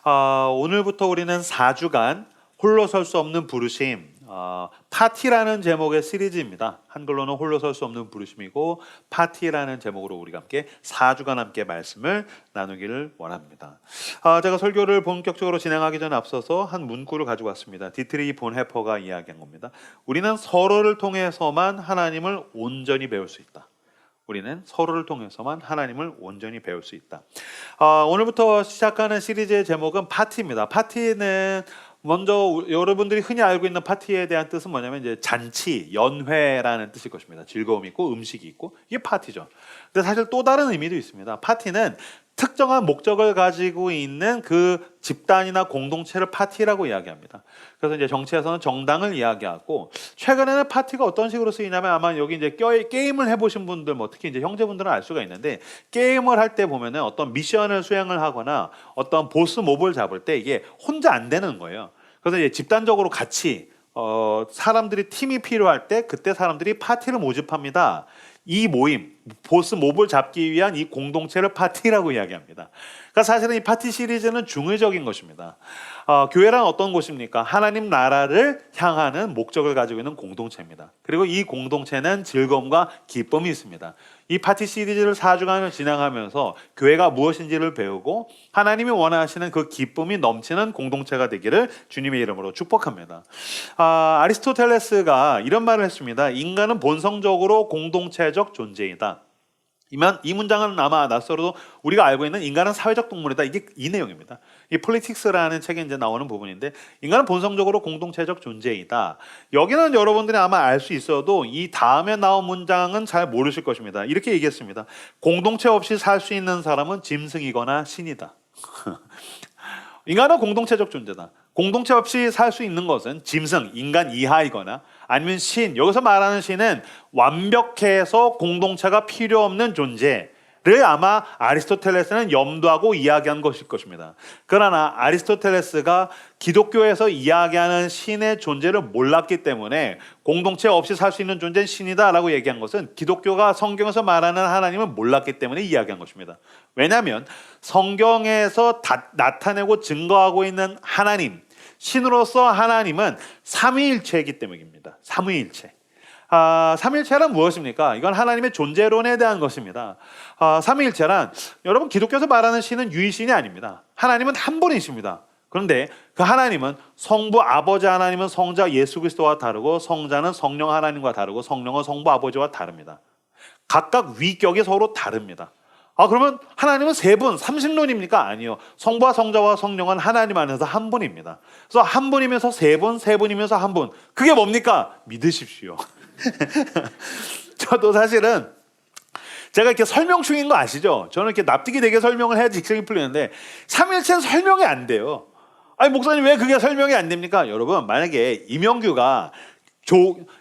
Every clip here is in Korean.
오늘부터 우리는 4주간 홀로 설 수 없는 부르심, 파티라는 제목의 시리즈입니다. 한글로는 홀로 설 수 없는 부르심이고 파티라는 제목으로 우리가 함께 4주간 함께 말씀을 나누기를 원합니다. 제가 설교를 본격적으로 진행하기 전에 앞서서 한 문구를 가지고 왔습니다. 디트리 본헤퍼가 이야기한 겁니다. 우리는 서로를 통해서만 하나님을 온전히 배울 수 있다. 우리는 서로를 통해서만 하나님을 온전히 배울 수 있다. 오늘부터 시작하는 시리즈의 제목은 파티입니다. 파티는 먼저 여러분들이 흔히 알고 있는 파티에 대한 뜻은 뭐냐면 이제 잔치, 연회라는 뜻일 것입니다. 즐거움이 있고 음식이 있고 이게 파티죠. 근데 사실 또 다른 의미도 있습니다. 파티는 특정한 목적을 가지고 있는 그 집단이나 공동체를 파티라고 이야기합니다. 그래서 이제 정치에서는 정당을 이야기하고, 최근에는 파티가 어떤 식으로 쓰이냐면 아마 여기 이제 게임을 해보신 분들, 뭐 특히 이제 형제분들은 알 수가 있는데, 게임을 할 때 보면은 어떤 미션을 수행을 하거나 어떤 보스 몹을 잡을 때 이게 혼자 안 되는 거예요. 그래서 이제 집단적으로 같이 사람들이 팀이 필요할 때 그때 사람들이 파티를 모집합니다. 이 모임, 보스 몹을 잡기 위한 이 공동체를 파티라고 이야기합니다. 그러니까 사실은 이 파티 시리즈는 중의적인 것입니다. 교회란 어떤 곳입니까? 하나님 나라를 향하는 목적을 가지고 있는 공동체입니다. 그리고 이 공동체는 즐거움과 기쁨이 있습니다. 이 파티 시리즈를 4주간을 진행하면서 교회가 무엇인지를 배우고 하나님이 원하시는 그 기쁨이 넘치는 공동체가 되기를 주님의 이름으로 축복합니다. 아리스토텔레스가 이런 말을 했습니다. 인간은 본성적으로 공동체적 존재이다. 이 문장은 아마 낯설어도 우리가 알고 있는 인간은 사회적 동물이다. 이게 이 내용입니다. 이 폴리틱스라는 책에 이제 나오는 부분인데, 인간은 본성적으로 공동체적 존재이다. 여기는 여러분들이 아마 알 수 있어도 이 다음에 나온 문장은 잘 모르실 것입니다. 이렇게 얘기했습니다. 공동체 없이 살 수 있는 사람은 짐승이거나 신이다. 인간은 공동체적 존재다. 공동체 없이 살 수 있는 것은 짐승, 인간 이하이거나 아니면 신, 여기서 말하는 신은 완벽해서 공동체가 필요 없는 존재를 아마 아리스토텔레스는 염두하고 이야기한 것일 것입니다. 그러나 아리스토텔레스가 기독교에서 이야기하는 신의 존재를 몰랐기 때문에 공동체 없이 살 수 있는 존재는 신이다라고 얘기한 것은 기독교가 성경에서 말하는 하나님을 몰랐기 때문에 이야기한 것입니다. 왜냐하면 성경에서 나타내고 증거하고 있는 하나님, 신으로서 하나님은 삼위일체이기 때문입니다. 삼위일체. 삼위일체란 무엇입니까? 이건 하나님의 존재론에 대한 것입니다. 삼위일체란, 여러분 기독교에서 말하는 신은 유일신이 아닙니다. 하나님은 한 분이십니다. 그런데 그 하나님은 성부 아버지 하나님은 성자 예수 그리스도와 다르고, 성자는 성령 하나님과 다르고, 성령은 성부 아버지와 다릅니다. 각각 위격이 서로 다릅니다. 그러면 하나님은 세 분, 삼신론입니까? 아니요. 성부와 성자와 성령은 하나님 안에서 한 분입니다. 그래서 한 분이면서 세 분, 세 분이면서 한 분. 그게 뭡니까? 믿으십시오. 저도 사실은 제가 이렇게 설명 중인 거 아시죠? 저는 이렇게 납득이 되게 설명을 해야 직성이 풀리는데 삼일체는 설명이 안 돼요. 아니 목사님 왜 그게 설명이 안 됩니까? 여러분 만약에 이명규가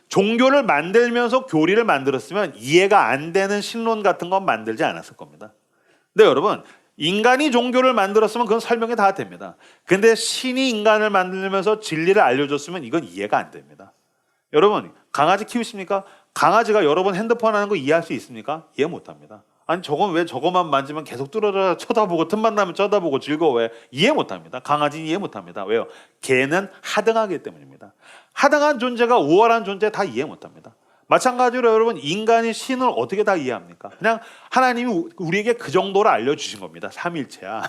종교를 만들면서 교리를 만들었으면 이해가 안 되는 신론 같은 건 만들지 않았을 겁니다. 근데 여러분 인간이 종교를 만들었으면 그건 설명이 다 됩니다. 근데 신이 인간을 만들면서 진리를 알려줬으면 이건 이해가 안 됩니다. 여러분 강아지 키우십니까? 강아지가 여러분 핸드폰 하는 거 이해할 수 있습니까? 이해 못합니다. 아니 저건 왜 저거만 만지면 계속 뚫어져 쳐다보고 틈만 나면 쳐다보고 즐거워해? 이해 못합니다. 강아지는 이해 못합니다. 왜요? 개는 하등하기 때문입니다. 하등한 존재가 우월한 존재 다 이해 못합니다. 마찬가지로 여러분 인간이 신을 어떻게 다 이해합니까? 그냥 하나님이 우리에게 그 정도로 알려주신 겁니다. 삼일체야.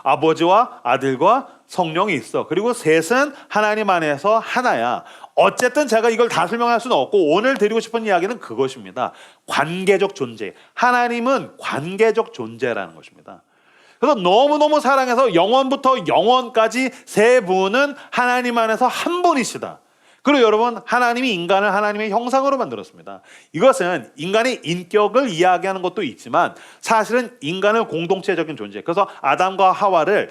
아버지와 아들과 성령이 있어. 그리고 셋은 하나님 안에서 하나야. 어쨌든 제가 이걸 다 설명할 수는 없고 오늘 드리고 싶은 이야기는 그것입니다. 관계적 존재. 하나님은 관계적 존재라는 것입니다. 그래서 너무너무 사랑해서 영원부터 영원까지 세 분은 하나님 안에서 한 분이시다. 그리고 여러분 하나님이 인간을 하나님의 형상으로 만들었습니다. 이것은 인간의 인격을 이야기하는 것도 있지만 사실은 인간을 공동체적인 존재, 그래서 아담과 하와를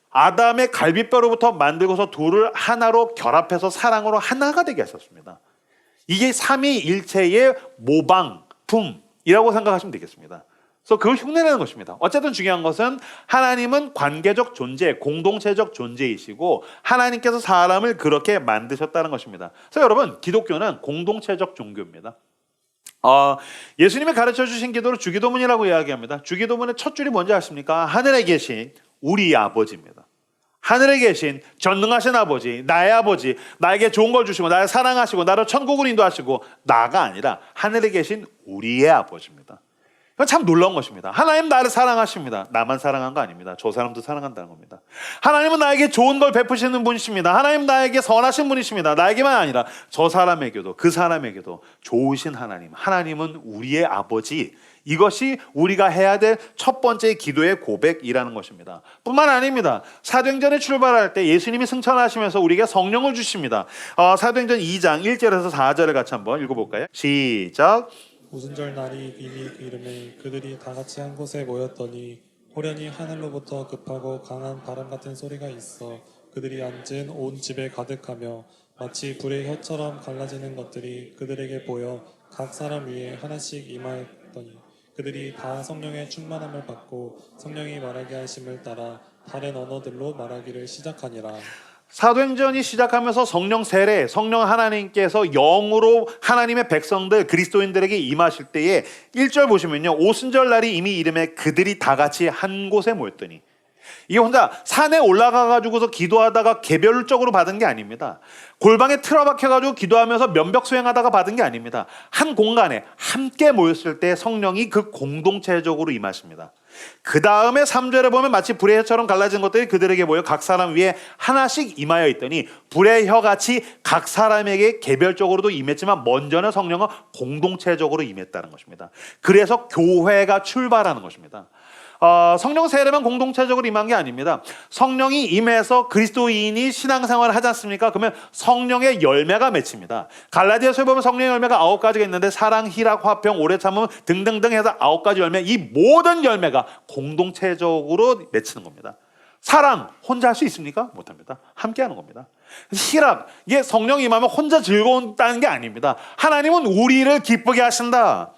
아담의 갈비뼈로부터 만들고서 둘을 하나로 결합해서 사랑으로 하나가 되게 했었습니다. 이게 삼위일체의 모방품이라고 생각하시면 되겠습니다. 그래서 그걸 흉내내는 것입니다. 어쨌든 중요한 것은 하나님은 관계적 존재, 공동체적 존재이시고 하나님께서 사람을 그렇게 만드셨다는 것입니다. 그래서 여러분 기독교는 공동체적 종교입니다. 예수님이 가르쳐 주신 기도를 주기도문이라고 이야기합니다. 주기도문의 첫 줄이 뭔지 아십니까? 하늘에 계신 우리 아버지입니다. 하늘에 계신 전능하신 아버지, 나의 아버지, 나에게 좋은 걸 주시고 나를 사랑하시고 나를 천국으로 인도하시고 나가 아니라 하늘에 계신 우리의 아버지입니다. 이건 참 놀라운 것입니다. 하나님 나를 사랑하십니다. 나만 사랑한 거 아닙니다. 저 사람도 사랑한다는 겁니다. 하나님은 나에게 좋은 걸 베푸시는 분이십니다. 하나님 나에게 선하신 분이십니다. 나에게만 아니라 저 사람에게도 그 사람에게도 좋으신 하나님. 하나님은 우리의 아버지. 이것이 우리가 해야 될 첫 번째 기도의 고백이라는 것입니다. 뿐만 아닙니다. 사도행전에 출발할 때 예수님이 승천하시면서 우리에게 성령을 주십니다. 사도행전 2장 1절에서 4절을 같이 한번 읽어볼까요? 시작. 오순절 날이 이미 이름에 그들이 다 같이 한 곳에 모였더니 호련히 하늘로부터 급하고 강한 바람 같은 소리가 있어 그들이 앉은 온 집에 가득하며 마치 불의 혀처럼 갈라지는 것들이 그들에게 보여 각 사람 위에 하나씩 임하였더니 그들이 다 성령의 충만함을 받고 성령이 말하게 하심을 따라 다른 언어들로 말하기를 시작하니라. 사도행전이 시작하면서 성령 세례, 성령 하나님께서 영으로 하나님의 백성들 그리스도인들에게 임하실 때에 1절 보시면요, 오순절 날이 이미 이름에 그들이 다 같이 한 곳에 모였더니, 이게 혼자 산에 올라가 가지고서 기도하다가 개별적으로 받은 게 아닙니다. 골방에 틀어박혀 가지고 기도하면서 면벽 수행하다가 받은 게 아닙니다. 한 공간에 함께 모였을 때 성령이 그 공동체적으로 임하십니다. 그 다음에 3절에 보면 마치 불의 혀처럼 갈라진 것들이 그들에게 모여 각 사람 위에 하나씩 임하여 있더니 불의 혀같이 각 사람에게 개별적으로도 임했지만 먼저는 성령은 공동체적으로 임했다는 것입니다. 그래서 교회가 출발하는 것입니다. 성령 세례만 공동체적으로 임한 게 아닙니다. 성령이 임해서 그리스도인이 신앙생활을 하지 않습니까? 그러면 성령의 열매가 맺힙니다. 갈라디아서에 보면 성령의 열매가 9가지가 있는데 사랑, 희락, 화평, 오래 참음 등등등 해서 9가지 열매, 이 모든 열매가 공동체적으로 맺히는 겁니다. 사랑 혼자 할 수 있습니까? 못합니다. 함께 하는 겁니다. 희락, 이게 성령이 임하면 혼자 즐거운다는 게 아닙니다. 하나님은 우리를 기쁘게 하신다.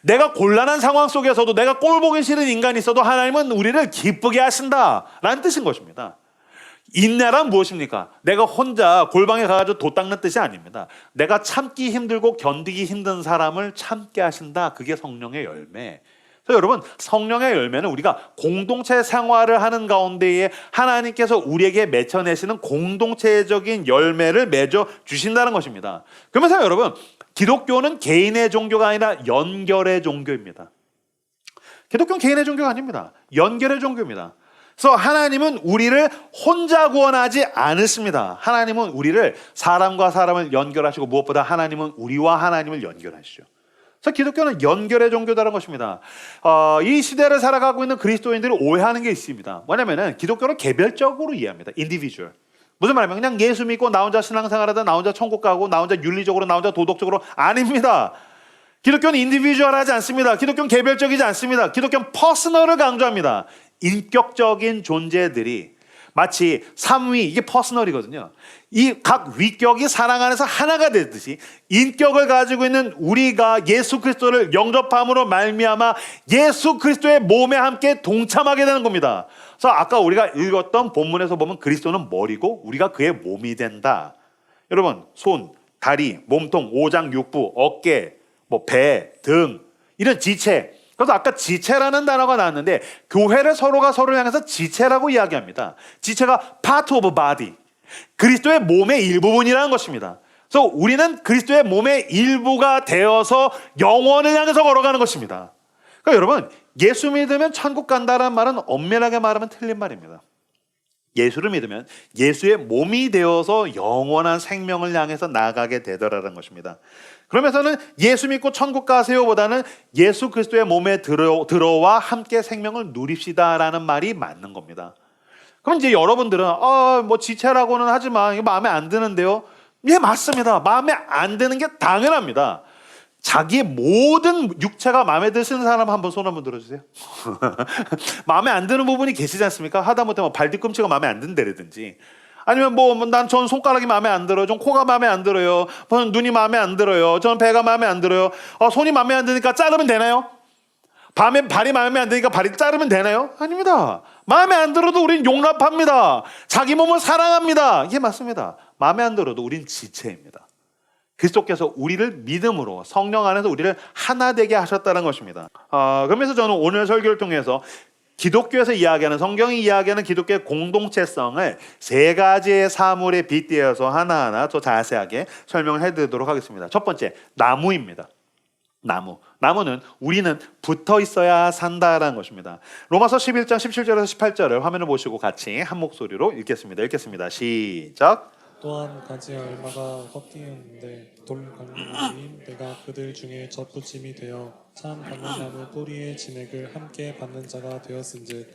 내가 곤란한 상황 속에서도 내가 꼴보기 싫은 인간이 있어도 하나님은 우리를 기쁘게 하신다라는 뜻인 것입니다. 인내란 무엇입니까? 내가 혼자 골방에 가가지고 도 닦는 뜻이 아닙니다. 내가 참기 힘들고 견디기 힘든 사람을 참게 하신다. 그게 성령의 열매. 그래서 여러분, 성령의 열매는 우리가 공동체 생활을 하는 가운데에 하나님께서 우리에게 맺혀내시는 공동체적인 열매를 맺어 주신다는 것입니다. 그러면서 여러분, 기독교는 개인의 종교가 아니라 연결의 종교입니다. 기독교는 개인의 종교가 아닙니다. 연결의 종교입니다. 그래서 하나님은 우리를 혼자 구원하지 않으십니다. 하나님은 우리를 사람과 사람을 연결하시고 무엇보다 하나님은 우리와 하나님을 연결하시죠. 그래서 기독교는 연결의 종교다라는 것입니다. 이 시대를 살아가고 있는 그리스도인들이 오해하는 게 있습니다. 뭐냐면은 기독교를 개별적으로 이해합니다. 인디비주얼. 무슨 말이냐면 그냥 예수 믿고 나 혼자 신앙생활하다 나 혼자 천국 가고 나 혼자 윤리적으로 나 혼자 도덕적으로 아닙니다. 기독교는 인디비주얼하지 않습니다. 기독교는 개별적이지 않습니다. 기독교는 퍼스널을 강조합니다. 인격적인 존재들이 마치 삼위, 이게 퍼스널이거든요. 이 각 위격이 사랑 안에서 하나가 되듯이 인격을 가지고 있는 우리가 예수 그리스도를 영접함으로 말미암아 예수 그리스도의 몸에 함께 동참하게 되는 겁니다. 그래서 아까 우리가 읽었던 본문에서 보면 그리스도는 머리고 우리가 그의 몸이 된다. 여러분, 손, 다리, 몸통, 오장, 육부, 어깨, 배, 등, 이런 지체. 그래서 아까 지체라는 단어가 나왔는데 교회를 서로가 서로를 향해서 지체라고 이야기합니다. 지체가 part of body, 그리스도의 몸의 일부분이라는 것입니다. 그래서 우리는 그리스도의 몸의 일부가 되어서 영원을 향해서 걸어가는 것입니다. 그러니까 여러분, 예수 믿으면 천국 간다는 말은 엄밀하게 말하면 틀린 말입니다. 예수를 믿으면 예수의 몸이 되어서 영원한 생명을 향해서 나아가게 되더라는 것입니다. 그러면서는 예수 믿고 천국 가세요 보다는 예수 그리스도의 몸에 들어와 함께 생명을 누립시다라는 말이 맞는 겁니다. 그럼 이제 여러분들은 지체라고는 하지만 이거 마음에 안 드는데요. 예, 맞습니다. 마음에 안 드는 게 당연합니다. 자기의 모든 육체가 마음에 드시는 사람 한번 손 한번 들어주세요. 마음에 안 드는 부분이 계시지 않습니까? 하다못해 발뒤꿈치가 마음에 안 든다라든지 아니면 전 손가락이 마음에 안 들어요. 전 코가 마음에 안 들어요. 저는 눈이 마음에 안 들어요. 저는 배가 마음에 안 들어요. 손이 마음에 안 드니까 자르면 되나요? 발이 마음에 안 드니까 발이 자르면 되나요? 아닙니다. 마음에 안 들어도 우린 용납합니다. 자기 몸을 사랑합니다. 이게 맞습니다. 마음에 안 들어도 우린 지체입니다. 그리스도께서 우리를 믿음으로 성령 안에서 우리를 하나 되게 하셨다는 것입니다. 그러면서 저는 오늘 설교를 통해서 기독교에서 이야기하는, 성경이 이야기하는 기독교의 공동체성을 세 가지의 사물에 빗대어서 하나하나 더 자세하게 설명을 해드리도록 하겠습니다. 첫 번째, 나무입니다. 나무는 우리는 붙어 있어야 산다라는 것입니다. 로마서 11장 17절에서 18절을 화면을 보시고 같이 한 목소리로 읽겠습니다. 시작. 또한 가지 얼마가 꺾이었는데 돌강나무인 내가 그들 중에 젖붙임이 되어 참 감람나무 뿌리의 진액을 함께 받는 자가 되었은즉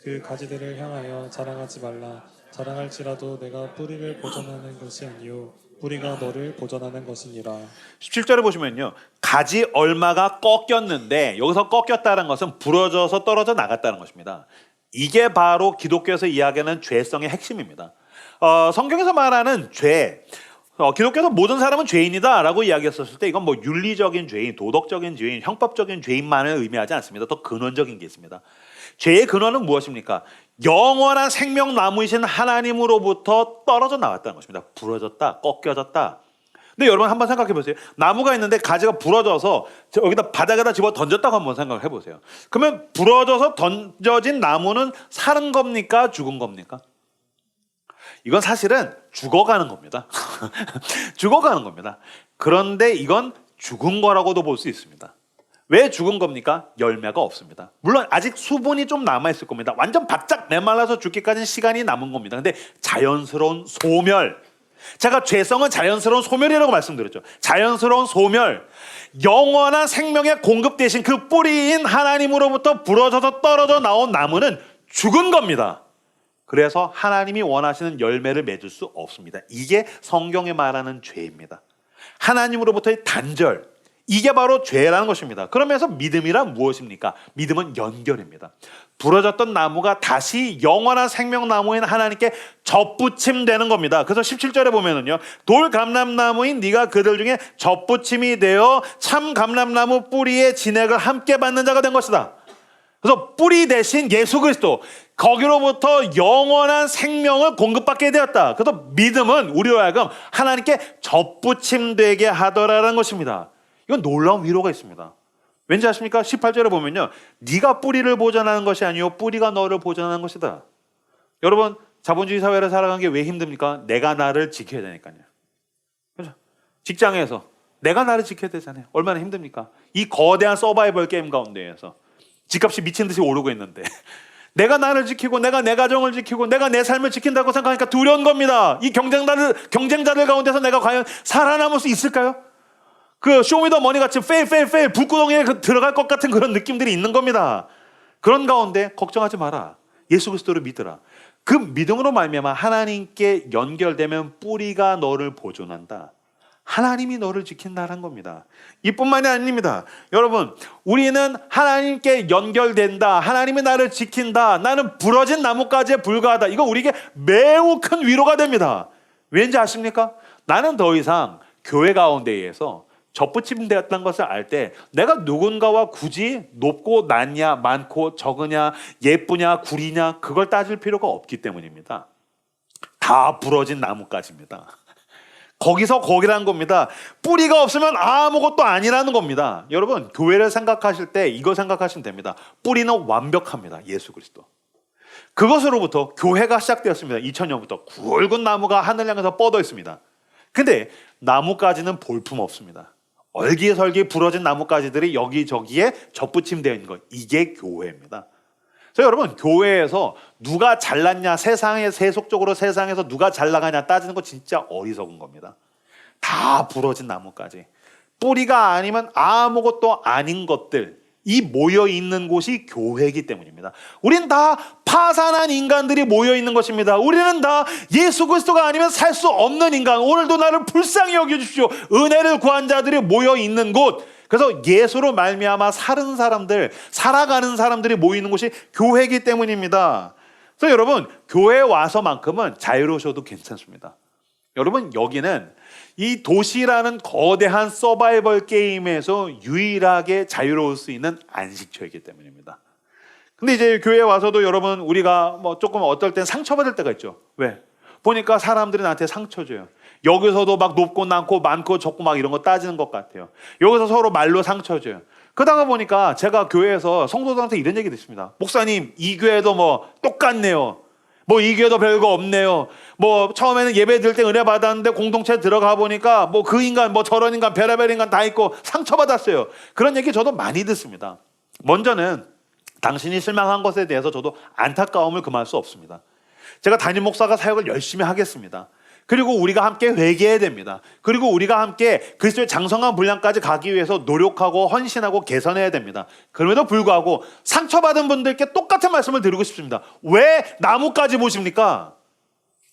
그 가지들을 향하여 자랑하지 말라. 자랑할지라도 내가 뿌리를 보존하는 것이 아니요 뿌리가 너를 보존하는 것이니라. 17절에 보시면요, 가지 얼마가 꺾였는데, 여기서 꺾였다는 것은 부러져서 떨어져 나갔다는 것입니다. 이게 바로 기독교에서 이야기하는 죄성의 핵심입니다. 성경에서 말하는 죄, 기독교에서 모든 사람은 죄인이다라고 이야기했었을 때 이건 뭐 윤리적인 죄인, 도덕적인 죄인, 형법적인 죄인만을 의미하지 않습니다. 더 근원적인 게 있습니다. 죄의 근원은 무엇입니까? 영원한 생명나무이신 하나님으로부터 떨어져 나왔다는 것입니다. 부러졌다, 꺾여졌다. 근데 여러분 한번 생각해 보세요. 나무가 있는데 가지가 부러져서 여기다 바닥에다 집어 던졌다고 한번 생각해 보세요. 그러면 부러져서 던져진 나무는 사는 겁니까? 죽은 겁니까? 이건 사실은 죽어가는 겁니다. 죽어가는 겁니다. 그런데 이건 죽은 거라고도 볼 수 있습니다. 왜 죽은 겁니까? 열매가 없습니다. 물론 아직 수분이 좀 남아있을 겁니다. 완전 바짝 메말라서 죽기까지는 시간이 남은 겁니다. 근데 자연스러운 소멸, 제가 죄성은 자연스러운 소멸이라고 말씀드렸죠. 자연스러운 소멸, 영원한 생명의 공급 대신 그 뿌리인 하나님으로부터 부러져서 떨어져 나온 나무는 죽은 겁니다. 그래서 하나님이 원하시는 열매를 맺을 수 없습니다. 이게 성경에 말하는 죄입니다. 하나님으로부터의 단절, 이게 바로 죄라는 것입니다. 그러면서 믿음이란 무엇입니까? 믿음은 연결입니다. 부러졌던 나무가 다시 영원한 생명나무인 하나님께 접붙임되는 겁니다. 그래서 17절에 보면은요, 돌감람나무인 네가 그들 중에 접붙임이 되어 참 감람나무 뿌리의 진액을 함께 받는 자가 된 것이다. 그래서 뿌리 대신 예수 그리스도, 거기로부터 영원한 생명을 공급받게 되었다. 그래서 믿음은 우리로 하여금 하나님께 접붙임되게 하더라라는 것입니다. 이건 놀라운 위로가 있습니다. 왠지 아십니까? 18절에 보면요, 네가 뿌리를 보존하는 것이 아니요 뿌리가 너를 보존하는 것이다. 여러분, 자본주의 사회를 살아가는 게 왜 힘듭니까? 내가 나를 지켜야 되니까요. 그렇죠? 직장에서 내가 나를 지켜야 되잖아요. 얼마나 힘듭니까? 이 거대한 서바이벌 게임 가운데에서 집값이 미친 듯이 오르고 있는데 내가 나를 지키고 내가 내 가정을 지키고 내가 내 삶을 지킨다고 생각하니까 두려운 겁니다. 이 경쟁자들 가운데서 내가 과연 살아남을 수 있을까요? 그 쇼미더머니 같이 페일 불구덩이에 들어갈 것 같은 그런 느낌들이 있는 겁니다. 그런 가운데 걱정하지 마라. 예수 그리스도를 믿으라. 그 믿음으로 말미암아 하나님께 연결되면 뿌리가 너를 보존한다. 하나님이 너를 지킨다는 겁니다. 이뿐만이 아닙니다. 여러분, 우리는 하나님께 연결된다. 하나님이 나를 지킨다. 나는 부러진 나무까지에 불과하다. 이거 우리에게 매우 큰 위로가 됩니다. 왠지 아십니까? 나는 더 이상 교회 가운데에서 접붙임되었다는 것을 알 때 내가 누군가와 굳이 높고 낮냐, 많고 적으냐, 예쁘냐, 구리냐 그걸 따질 필요가 없기 때문입니다. 다 부러진 나무까지입니다. 거기서 거기라는 겁니다. 뿌리가 없으면 아무것도 아니라는 겁니다. 여러분, 교회를 생각하실 때 이거 생각하시면 됩니다. 뿌리는 완벽합니다. 예수 그리스도. 그것으로부터 교회가 시작되었습니다. 2000년부터 굵은 나무가 하늘 향해서 뻗어 있습니다. 근데 나뭇가지는 볼품 없습니다. 얼기설기 부러진 나뭇가지들이 여기저기에 접붙임되어 있는 것, 이게 교회입니다. 그래서 여러분, 교회에서 누가 잘났냐, 세속적으로 세상에서 누가 잘 나가냐 따지는 거 진짜 어리석은 겁니다. 다 부러진 나뭇가지, 뿌리가 아니면 아무것도 아닌 것들, 이 모여있는 곳이 교회이기 때문입니다. 우린 다 파산한 인간들이 모여있는 것입니다. 우리는 다 예수 그리스도가 아니면 살 수 없는 인간, 오늘도 나를 불쌍히 여겨주십시오, 은혜를 구한 자들이 모여있는 곳, 그래서 예수로 말미암아 사는 사람들, 살아가는 사람들이 모이는 곳이 교회이기 때문입니다. 그래서 여러분, 교회에 와서만큼은 자유로우셔도 괜찮습니다. 여러분, 여기는 이 도시라는 거대한 서바이벌 게임에서 유일하게 자유로울 수 있는 안식처이기 때문입니다. 근데 이제 교회에 와서도 여러분, 우리가 뭐 조금 어떨 땐 상처받을 때가 있죠. 왜? 보니까 사람들이 나한테 상처 줘요. 여기서도 막 높고 낮고 많고 적고 막 이런 거 따지는 것 같아요. 여기서 서로 말로 상처 줘요. 그러다가 보니까 제가 교회에서 성도들한테 이런 얘기 듣습니다. 목사님, 이 교회도 뭐 똑같네요. 뭐 이 교회도 별거 없네요. 뭐 처음에는 예배 드릴 때 은혜 받았는데 공동체 들어가 보니까 뭐 그 인간 뭐 저런 인간 별의별 인간 다 있고 상처받았어요. 그런 얘기 저도 많이 듣습니다. 먼저는 당신이 실망한 것에 대해서 저도 안타까움을 금할 수 없습니다. 제가 담임 목사가 사역을 열심히 하겠습니다. 그리고 우리가 함께 회개해야 됩니다. 그리고 우리가 함께 그리스도의 장성한 분량까지 가기 위해서 노력하고 헌신하고 개선해야 됩니다. 그럼에도 불구하고 상처받은 분들께 똑같은 말씀을 드리고 싶습니다. 왜 나무까지 보십니까?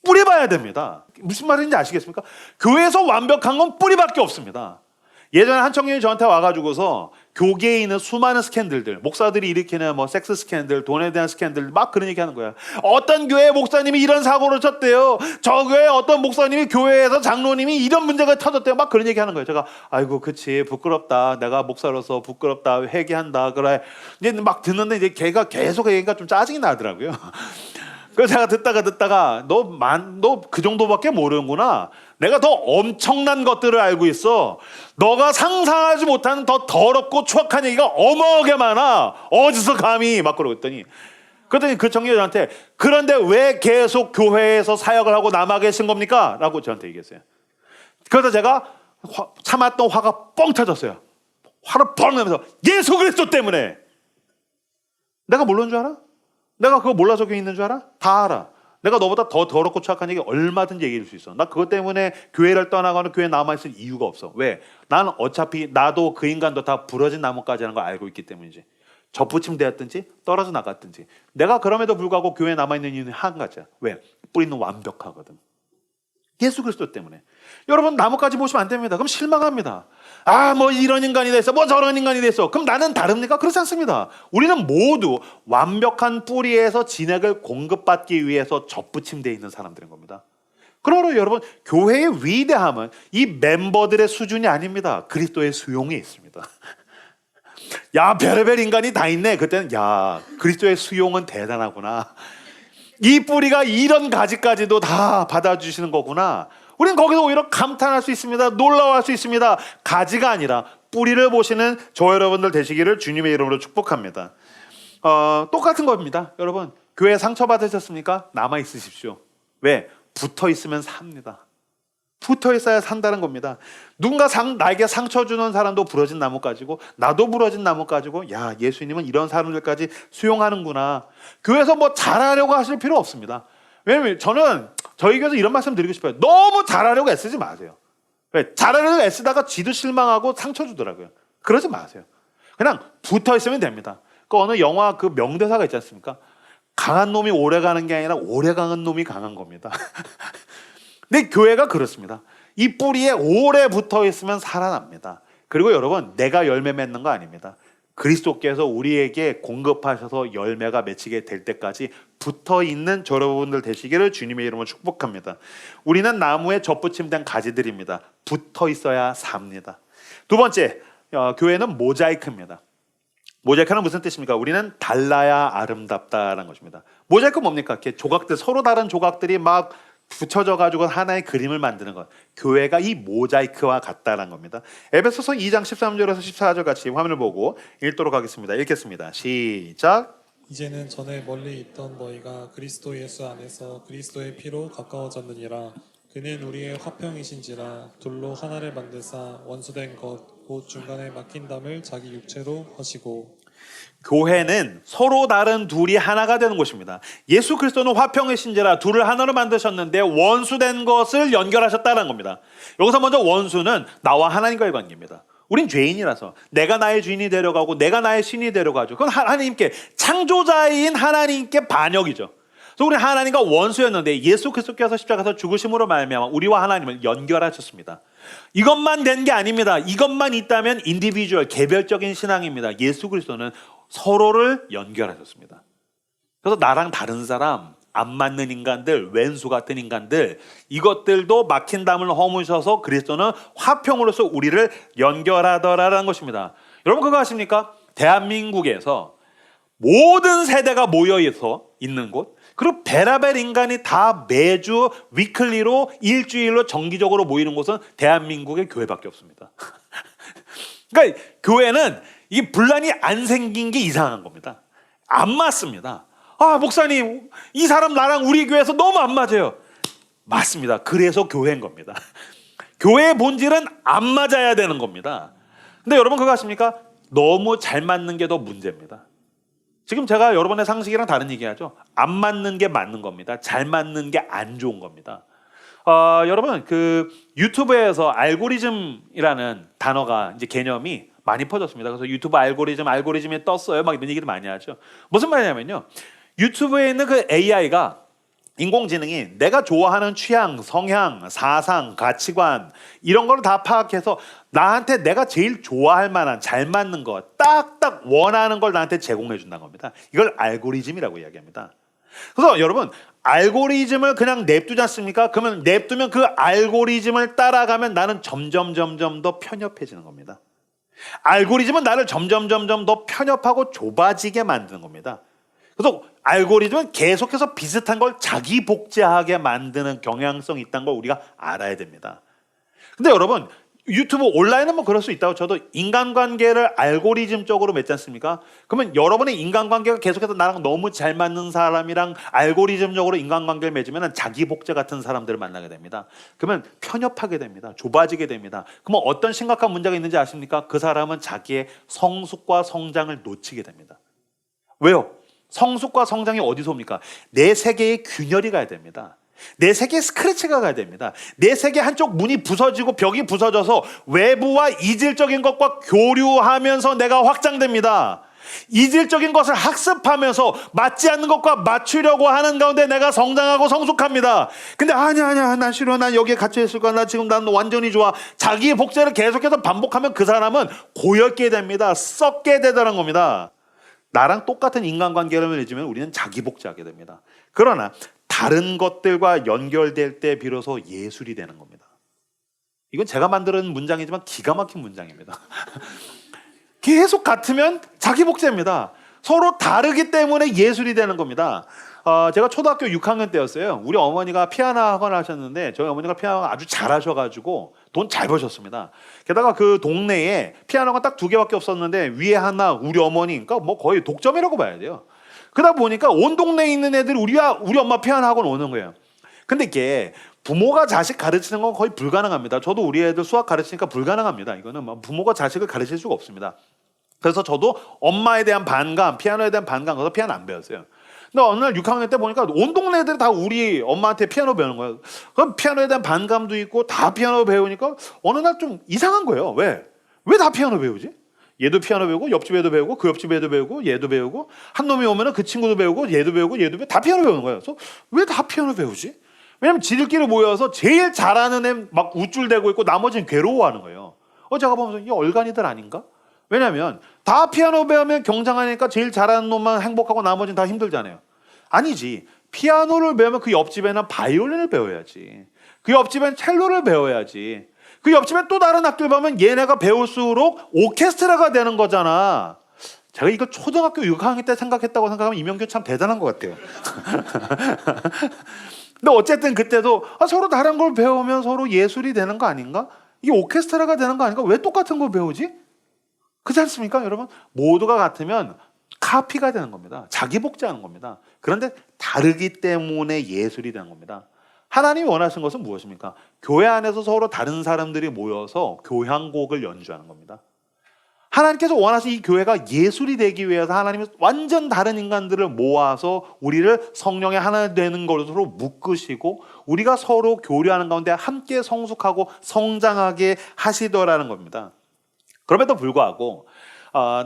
뿌리 봐야 됩니다. 무슨 말인지 아시겠습니까? 교회에서 완벽한 건 뿌리밖에 없습니다. 예전에 한 청년이 저한테 와가지고서 교계에 있는 수많은 스캔들들, 목사들이 일으키는 뭐 섹스 스캔들, 돈에 대한 스캔들 막 그런 얘기 하는 거야. 어떤 교회 목사님이 이런 사고를 쳤대요. 저 교회 어떤 목사님이 교회에서 장로님이 이런 문제가 터졌대요. 막 그런 얘기 하는 거예요. 제가 아이고 그치 부끄럽다. 내가 목사로서 부끄럽다. 회개한다. 그래. 이제 막 듣는데 이제 걔가 계속 얘기가 좀 짜증이 나더라고요. 그래서 제가 듣다가 너 그 정도밖에 모르는구나. 내가 더 엄청난 것들을 알고 있어. 너가 상상하지 못하는 더 더럽고 추악한 얘기가 어마어마하게 많아. 어디서 감히 막 그러고 있더니 그랬더니 그 청년한테 그런데 왜 계속 교회에서 사역을 하고 남아 계신 겁니까? 라고 저한테 얘기했어요. 그래서 제가 참았던 화가 뻥 터졌어요. 화를 뻥 내면서 예수 그리스도 때문에. 내가 모르는 줄 알아? 내가 그거 몰라서 교회 있는 줄 알아? 다 알아. 내가 너보다 더 더럽고 추악한 얘기 얼마든지 얘기할 수 있어. 나 그것 때문에 교회를 떠나거나 교회에 남아있을 이유가 없어. 왜? 나는 어차피 나도 그 인간도 다 부러진 나뭇가지라는 걸 알고 있기 때문이지. 접붙임 되었든지 떨어져 나갔든지. 내가 그럼에도 불구하고 교회에 남아있는 이유는 한 가지야. 왜? 뿌리는 완벽하거든. 예수 그리스도 때문에. 여러분 나뭇가지 보시면 안 됩니다. 그럼 실망합니다. 아, 뭐 이런 인간이 됐어. 뭐 저런 인간이 됐어. 그럼 나는 다릅니까? 그렇지 않습니다. 우리는 모두 완벽한 뿌리에서 진액을 공급받기 위해서 접붙임되어 있는 사람들인 겁니다. 그러므로 여러분 교회의 위대함은 이 멤버들의 수준이 아닙니다. 그리스도의 수용에 있습니다. 야, 별의별 인간이 다 있네. 그때는 야, 그리스도의 수용은 대단하구나. 이 뿌리가 이런 가지까지도 다 받아주시는 거구나. 우리는 거기서 오히려 감탄할 수 있습니다. 놀라워할 수 있습니다. 가지가 아니라 뿌리를 보시는 저 여러분들 되시기를 주님의 이름으로 축복합니다. 똑같은 겁니다. 여러분 교회 상처받으셨습니까? 남아있으십시오. 왜? 붙어있으면 삽니다. 붙어있어야 산다는 겁니다. 누군가 나에게 상처 주는 사람도 부러진 나뭇가지고 나도 부러진 나뭇가지고 야, 예수님은 이런 사람들까지 수용하는구나. 교회에서 뭐 잘하려고 하실 필요 없습니다. 왜냐면 저는 저희 교회에서 이런 말씀 드리고 싶어요. 너무 잘하려고 애쓰지 마세요. 왜? 잘하려고 애쓰다가 지도 실망하고 상처 주더라고요. 그러지 마세요. 그냥 붙어있으면 됩니다. 그 어느 영화 그 명대사가 있지 않습니까? 강한 놈이 오래 가는 게 아니라 오래 가는 놈이 강한 겁니다. 근데 교회가 그렇습니다. 이 뿌리에 오래 붙어 있으면 살아납니다. 그리고 여러분 내가 열매 맺는 거 아닙니다. 그리스도께서 우리에게 공급하셔서 열매가 맺히게 될 때까지 붙어 있는 여러분들 되시기를 주님의 이름으로 축복합니다. 우리는 나무에 접붙임된 가지들입니다. 붙어 있어야 삽니다. 두 번째, 교회는 모자이크입니다. 모자이크는 무슨 뜻입니까? 우리는 달라야 아름답다라는 것입니다. 모자이크 뭡니까? 이렇게 조각들 서로 다른 조각들이 막 붙여져 가지고 하나의 그림을 만드는 것. 교회가 이 모자이크와 같다는 겁니다. 에베소서 2장 13절에서 14절 같이 화면을 보고 읽도록 하겠습니다. 읽겠습니다. 시작. 이제는 전에 멀리 있던 너희가 그리스도 예수 안에서 그리스도의 피로 가까워졌느니라. 그는 우리의 화평이신지라 둘로 하나를 만드사 원수된 것 곧 중간에 막힌 담을 자기 육체로 하시고. 교회는 서로 다른 둘이 하나가 되는 곳입니다. 예수 그리스도는 화평의 신지라 둘을 하나로 만드셨는데 원수된 것을 연결하셨다는 겁니다. 여기서 먼저 원수는 나와 하나님과의 관계입니다. 우린 죄인이라서 내가 나의 주인이 되려가고 내가 나의 신이 되려가죠. 그건 하나님께 창조자인 하나님께 반역이죠. 그래서 우리 하나님과 원수였는데 예수 그리스도께서 십자가에서 죽으심으로 말미암아 우리와 하나님을 연결하셨습니다. 이것만 된 게 아닙니다. 이것만 있다면 인디비주얼 개별적인 신앙입니다. 예수 그리스도는 서로를 연결하셨습니다. 그래서 나랑 다른 사람, 안 맞는 인간들, 왼수 같은 인간들, 이것들도 막힌 담을 허무셔서 그리스도는 화평으로서 우리를 연결하더라라는 것입니다. 여러분 그거 아십니까? 대한민국에서 모든 세대가 모여서 있는 곳, 그리고 베라벨 인간이 다 매주 위클리로 일주일로 정기적으로 모이는 곳은 대한민국의 교회밖에 없습니다. 그러니까 교회는 이게 분란이 안 생긴 게 이상한 겁니다. 안 맞습니다. 아, 목사님, 이 사람 나랑 우리 교회에서 너무 안 맞아요. 맞습니다. 그래서 교회인 겁니다. 교회의 본질은 안 맞아야 되는 겁니다. 근데 여러분 그거 아십니까? 너무 잘 맞는 게 더 문제입니다. 지금 제가 여러분의 상식이랑 다른 얘기하죠. 안 맞는 게 맞는 겁니다. 잘 맞는 게 안 좋은 겁니다. 여러분 그 유튜브에서 알고리즘이라는 단어가 이제 개념이 많이 퍼졌습니다. 그래서 유튜브 알고리즘이 떴어요. 막 이런 얘기도 많이 하죠. 무슨 말이냐면요. 유튜브에 있는 그 AI가 인공지능이 내가 좋아하는 취향, 성향, 사상, 가치관 이런 걸 다 파악해서 나한테 내가 제일 좋아할 만한 잘 맞는 거 딱딱 원하는 걸 나한테 제공해 준다는 겁니다. 이걸 알고리즘이라고 이야기합니다. 그래서 여러분 알고리즘을 그냥 냅두지 않습니까? 그러면 냅두면 그 알고리즘을 따라가면 나는 점점 더 편협해지는 겁니다. 알고리즘은 나를 점점 더 편협하고 좁아지게 만드는 겁니다. 그래서 알고리즘은 계속해서 비슷한 걸 자기 복제하게 만드는 경향성이 있다는 걸 우리가 알아야 됩니다. 근데 여러분 유튜브 온라인은 뭐 그럴 수 있다고 쳐도 인간관계를 알고리즘적으로 맺지 않습니까? 그러면 여러분의 인간관계가 계속해서 나랑 너무 잘 맞는 사람이랑 알고리즘적으로 인간관계를 맺으면 자기 복제 같은 사람들을 만나게 됩니다. 그러면 편협하게 됩니다. 좁아지게 됩니다. 그러면 어떤 심각한 문제가 있는지 아십니까? 그 사람은 자기의 성숙과 성장을 놓치게 됩니다. 왜요? 성숙과 성장이 어디서 옵니까? 내 세계에 균열이 가야 됩니다. 내 세계에 스크래치가 가야 됩니다. 내 세계 한쪽 문이 부서지고 벽이 부서져서 외부와 이질적인 것과 교류하면서 내가 확장됩니다. 이질적인 것을 학습하면서 맞지 않는 것과 맞추려고 하는 가운데 내가 성장하고 성숙합니다. 근데 아니야 난 싫어, 난 여기에 갇혀 있을 거야, 나 지금 난 완전히 좋아. 자기의 복제를 계속해서 반복하면 그 사람은 고였게 됩니다. 썩게 되더라는 겁니다. 나랑 똑같은 인간관계를 맺으면 우리는 자기 복제하게 됩니다. 그러나 다른 것들과 연결될 때 비로소 예술이 되는 겁니다. 이건 제가 만드는 문장이지만 기가 막힌 문장입니다. 계속 같으면 자기 복제입니다. 서로 다르기 때문에 예술이 되는 겁니다. 제가 초등학교 6학년 때였어요. 우리 어머니가 피아노 학원을 하셨는데 저희 어머니가 피아노 아주 잘하셔가지고 돈 잘 버셨습니다. 게다가 그 동네에 피아노가 딱 2개밖에 없었는데 위에 하나 우리 어머니, 그러니까 뭐 거의 독점이라고 봐야 돼요. 그러다 보니까 온 동네에 있는 애들이 우리 엄마 피아노 학원 오는 거예요. 근데 이게 부모가 자식 가르치는 건 거의 불가능합니다. 저도 우리 애들 수학 가르치니까 불가능합니다. 이거는 뭐 부모가 자식을 가르칠 수가 없습니다. 그래서 저도 엄마에 대한 반감, 피아노에 대한 반감, 그래서 피아노 안 배웠어요. 근데 어느 날 6학년 때 보니까 온 동네 애들이 다 우리 엄마한테 피아노 배우는 거예요. 그럼 피아노에 대한 반감도 있고 다 피아노 배우니까 어느 날 좀 이상한 거예요. 왜 다 피아노 배우지? 얘도 피아노 배우고 옆집 애도 배우고 그 옆집 애도 배우고 얘도 배우고 한 놈이 오면은 그 친구도 배우고 얘도 배우고 다 피아노 배우는 거예요. 그래서 왜 다 피아노 배우지? 왜냐면 지들끼리 모여서 제일 잘하는 애 막 우쭐대고 있고 나머지는 괴로워하는 거예요. 제가 보면서 이 얼간이들 아닌가? 왜냐면 다 피아노 배우면 경쟁하니까 제일 잘하는 놈만 행복하고 나머지는 다 힘들잖아요. 아니지. 피아노를 배우면 그 옆집에는 바이올린을 배워야지. 그 옆집엔 첼로를 배워야지. 그 옆집엔 또 다른 학교를 배우면 얘네가 배울수록 오케스트라가 되는 거잖아. 제가 이거 초등학교 6학년 때 생각했다고 생각하면 이명규 참 대단한 것 같아요. 근데 어쨌든 그때도 서로 다른 걸 배우면 서로 예술이 되는 거 아닌가? 이게 오케스트라가 되는 거 아닌가? 왜 똑같은 걸 배우지? 그렇지 않습니까, 여러분? 모두가 같으면 카피가 되는 겁니다. 자기 복제하는 겁니다. 그런데 다르기 때문에 예술이 되는 겁니다. 하나님이 원하시는 것은 무엇입니까? 교회 안에서 서로 다른 사람들이 모여서 교향곡을 연주하는 겁니다. 하나님께서 원하시는 이 교회가 예술이 되기 위해서 하나님은 완전 다른 인간들을 모아서 우리를 성령의 하나 되는 것으로 묶으시고 우리가 서로 교류하는 가운데 함께 성숙하고 성장하게 하시더라는 겁니다. 그럼에도 불구하고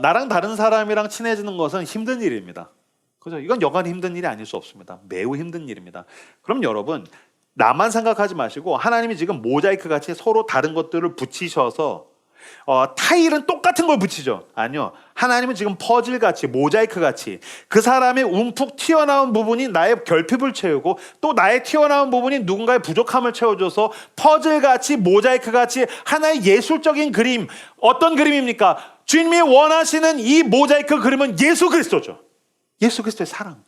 나랑 다른 사람이랑 친해지는 것은 힘든 일입니다. 그죠? 이건 여간 힘든 일이 아닐 수 없습니다. 매우 힘든 일입니다. 그럼 여러분 나만 생각하지 마시고 하나님이 지금 모자이크 같이 서로 다른 것들을 붙이셔서 타일은 똑같은 걸 붙이죠. 아니요. 하나님은 지금 퍼즐 같이 모자이크 같이 그 사람의 움푹 튀어나온 부분이 나의 결핍을 채우고 또 나의 튀어나온 부분이 누군가의 부족함을 채워줘서 퍼즐 같이 모자이크 같이 하나의 예술적인 그림. 어떤 그림입니까? 주님이 원하시는 이 모자이크 그림은 예수 그리스도죠. 예수 그리스도의 사랑.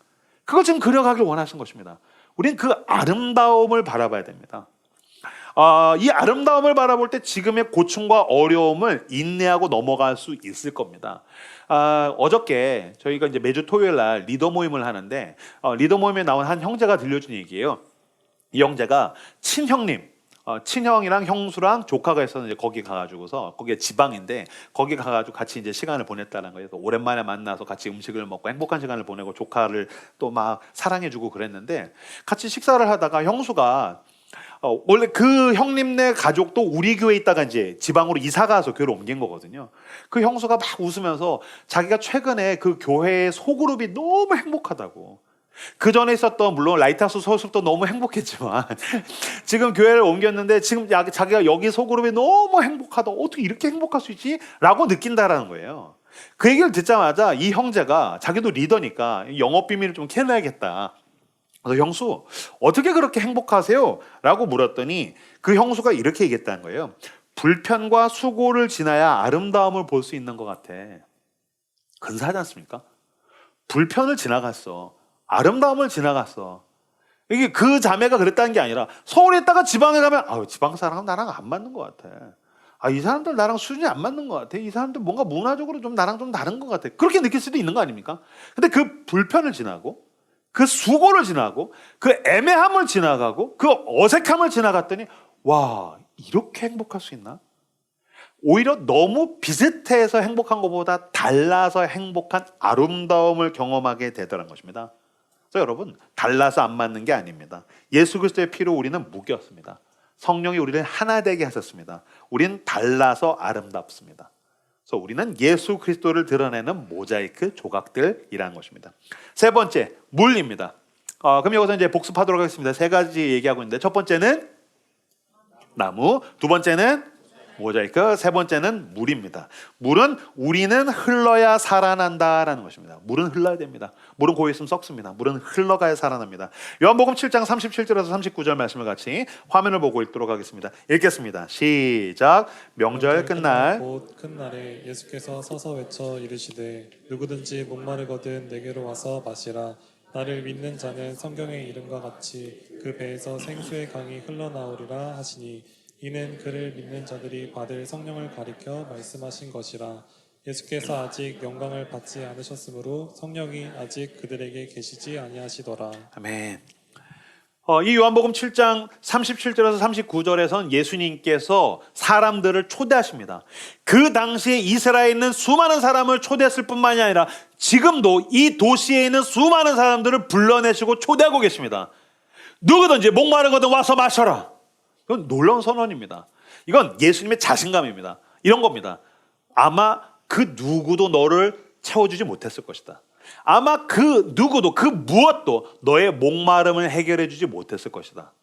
그걸 지금 그려가길 원하신 것입니다. 우리는 그 아름다움을 바라봐야 됩니다. 이 아름다움을 바라볼 때 지금의 고충과 어려움을 인내하고 넘어갈 수 있을 겁니다. 어저께 저희가 이제 매주 토요일 날 리더 모임을 하는데 리더 모임에 나온 한 형제가 들려준 얘기예요. 이 형제가 친형이랑 형수랑 조카가 있었는데 거기 가가지고서 거기에 지방인데 거기 가가지고 같이 이제 시간을 보냈다는 거예요. 그래서 오랜만에 만나서 같이 음식을 먹고 행복한 시간을 보내고 조카를 또 막 사랑해주고 그랬는데 같이 식사를 하다가 형수가 원래 그 형님네 가족도 우리 교회에 있다가 이제 지방으로 이사 가서 교회로 옮긴 거거든요. 그 형수가 막 웃으면서 자기가 최근에 그 교회의 소그룹이 너무 행복하다고. 그 전에 있었던 물론 라이트하우스 소속도 너무 행복했지만 지금 교회를 옮겼는데 지금 자기가 여기 소그룹이 너무 행복하다. 어떻게 이렇게 행복할 수 있지? 라고 느낀다라는 거예요. 그 얘기를 듣자마자 이 형제가 자기도 리더니까 영업 비밀을 좀 캐내야겠다. 그래서 형수 어떻게 그렇게 행복하세요? 라고 물었더니 그 형수가 이렇게 얘기했다는 거예요. 불편과 수고를 지나야 아름다움을 볼 수 있는 것 같아. 근사하지 않습니까? 불편을 지나갔어. 아름다움을 지나갔어. 이게 그 자매가 그랬다는 게 아니라 서울에 있다가 지방에 가면 지방 사람은 나랑 안 맞는 것 같아. 이 사람들 나랑 수준이 안 맞는 것 같아. 이 사람들 뭔가 문화적으로 좀 나랑 좀 다른 것 같아. 그렇게 느낄 수도 있는 거 아닙니까? 근데 그 불편을 지나고 그 수고를 지나고 그 애매함을 지나가고 그 어색함을 지나갔더니 와, 이렇게 행복할 수 있나? 오히려 너무 비슷해서 행복한 것보다 달라서 행복한 아름다움을 경험하게 되더란 것입니다. 그래서 여러분, 달라서 안 맞는 게 아닙니다. 예수 그리스도의 피로 우리는 묶였습니다. 성령이 우리를 하나 되게 하셨습니다. 우리는 달라서 아름답습니다. 그래서 우리는 예수 그리스도를 드러내는 모자이크 조각들이라는 것입니다. 세 번째, 물입니다. 그럼 여기서 이제 복습하도록 하겠습니다. 세 가지 얘기하고 있는데 첫 번째는 나무, 두 번째는 모자이크, 세 번째는 물입니다. 물은 우리는 흘러야 살아난다라는 것입니다. 물은 흘러야 됩니다. 물은 고여 있으면 썩습니다. 물은 흘러가야 살아납니다. 요한복음 7장 37절에서 39절 말씀을 같이 화면을 보고 읽도록 하겠습니다. 읽겠습니다. 시작. 명절 끝날 곧 큰 날에 예수께서 서서 외쳐 이르시되 누구든지 목마르거든 내게로 와서 마시라. 나를 믿는 자는 성경의 이름과 같이 그 배에서 생수의 강이 흘러나오리라 하시니 이는 그를 믿는 자들이 받을 성령을 가리켜 말씀하신 것이라. 예수께서 아직 영광을 받지 않으셨으므로 성령이 아직 그들에게 계시지 아니하시더라. 아멘. 이 요한복음 7장 37절에서 39절에선 예수님께서 사람들을 초대하십니다. 그 당시에 이스라엘에 있는 수많은 사람을 초대했을 뿐만이 아니라 지금도 이 도시에 있는 수많은 사람들을 불러내시고 초대하고 계십니다. 누구든지 목마르거든 와서 마셔라. 이건 놀라운 선언입니다. 이건 예수님의 자신감입니다. 이런 겁니다. 아마 그 누구도 너를 채워주지 못했을 것이다. 아마 그 누구도 그 무엇도 너의 목마름을 해결해 주지 못했을 것이다.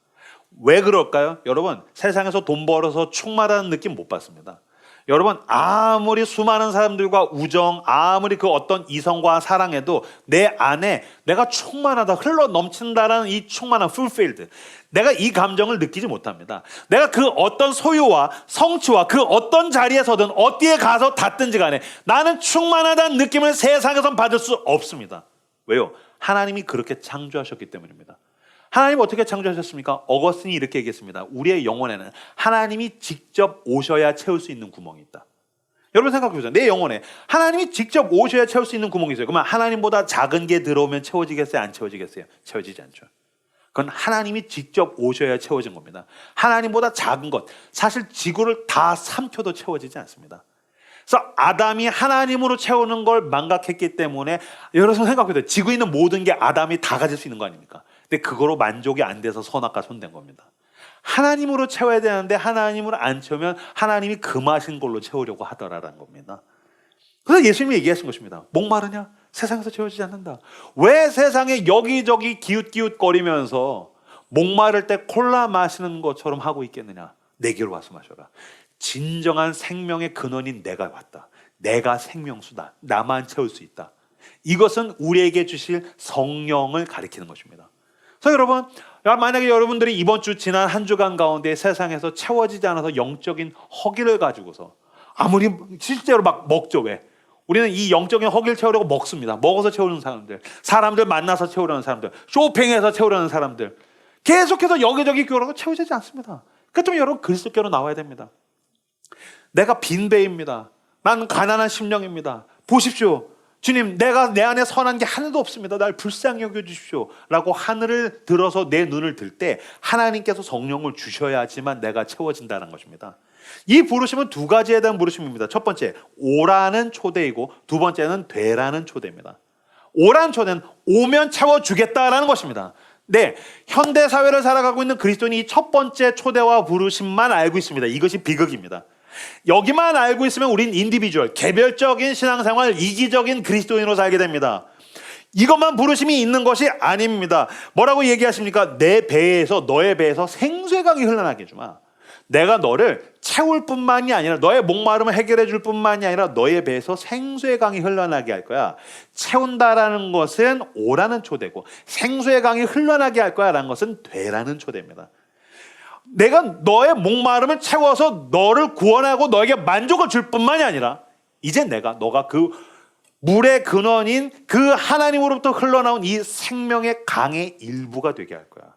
왜 그럴까요? 여러분, 세상에서 돈 벌어서 충만하다는 느낌 못 받습니다. 여러분, 아무리 수많은 사람들과 우정, 아무리 그 어떤 이성과 사랑해도 내 안에 내가 충만하다, 흘러 넘친다라는 이 충만한 fulfilled, 내가 이 감정을 느끼지 못합니다. 내가 그 어떤 소유와 성취와 그 어떤 자리에서든 어디에 가서 닿든지 간에 나는 충만하다는 느낌을 세상에선 받을 수 없습니다. 왜요? 하나님이 그렇게 창조하셨기 때문입니다. 하나님 어떻게 창조하셨습니까? 어거스틴이 이렇게 얘기했습니다. 우리의 영혼에는 하나님이 직접 오셔야 채울 수 있는 구멍이 있다. 여러분 생각해 보세요. 내 영혼에 하나님이 직접 오셔야 채울 수 있는 구멍이 있어요. 그러면 하나님보다 작은 게 들어오면 채워지겠어요? 안 채워지겠어요? 채워지지 않죠. 그건 하나님이 직접 오셔야 채워진 겁니다. 하나님보다 작은 것, 사실 지구를 다 삼켜도 채워지지 않습니다. 그래서 아담이 하나님으로 채우는 걸 망각했기 때문에 여러분 생각해 보세요. 지구에 있는 모든 게 아담이 다 가질 수 있는 거 아닙니까? 근데 그거로 만족이 안 돼서 선악과 손댄 겁니다. 하나님으로 채워야 되는데 하나님으로 안 채우면 하나님이 금하신 걸로 채우려고 하더라라는 겁니다. 그래서 예수님이 얘기하신 것입니다. 목마르냐? 세상에서 채워지지 않는다. 왜 세상에 여기저기 기웃기웃거리면서 목마를 때 콜라 마시는 것처럼 하고 있겠느냐? 내게로 와서 마셔라. 진정한 생명의 근원인 내가 왔다. 내가 생명수다. 나만 채울 수 있다. 이것은 우리에게 주실 성령을 가리키는 것입니다. 그래서 여러분, 만약에 여러분들이 이번 주 지난 한 주간 가운데 세상에서 채워지지 않아서 영적인 허기를 가지고서 아무리 실제로 막 먹죠. 왜? 우리는 이 영적인 허기를 채우려고 먹습니다. 먹어서 채우는 사람들, 사람들 만나서 채우려는 사람들, 쇼핑해서 채우려는 사람들, 계속해서 여기저기 교류하고 채워지지 않습니다. 그러니까 좀 여러분 그리스도께로 나와야 됩니다. 내가 빈배입니다. 나는 가난한 심령입니다. 보십시오. 주님, 내가 내 안에 선한 게 하나도 없습니다. 날 불쌍히 여겨주십시오. 라고 하늘을 들어서 내 눈을 들 때 하나님께서 성령을 주셔야지만 내가 채워진다는 것입니다. 이 부르심은 두 가지에 대한 부르심입니다. 첫 번째, 오라는 초대이고 두 번째는 되라는 초대입니다. 오라는 초대는 오면 채워주겠다라는 것입니다. 네, 현대 사회를 살아가고 있는 그리스도인이 이 첫 번째 초대와 부르심만 알고 있습니다. 이것이 비극입니다. 여기만 알고 있으면 우린 인디비주얼, 개별적인 신앙생활, 이기적인 그리스도인으로 살게 됩니다. 이것만 부르심이 있는 것이 아닙니다. 뭐라고 얘기하십니까? 내 배에서, 너의 배에서 생수의 강이 흘러나게 해주마. 내가 너를 채울 뿐만이 아니라 너의 목마름을 해결해 줄 뿐만이 아니라 너의 배에서 생수의 강이 흘러나게 할 거야. 채운다라는 것은 오라는 초대고 생수의 강이 흘러나게 할 거야 라는 것은 되라는 초대입니다. 내가 너의 목마름을 채워서 너를 구원하고 너에게 만족을 줄 뿐만이 아니라 이제 너가 그 물의 근원인 그 하나님으로부터 흘러나온 이 생명의 강의 일부가 되게 할 거야.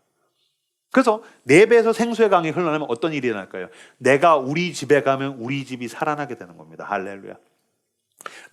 그래서 내 배에서 생수의 강이 흘러나면 어떤 일이 일어날까요? 내가 우리 집에 가면 우리 집이 살아나게 되는 겁니다. 할렐루야.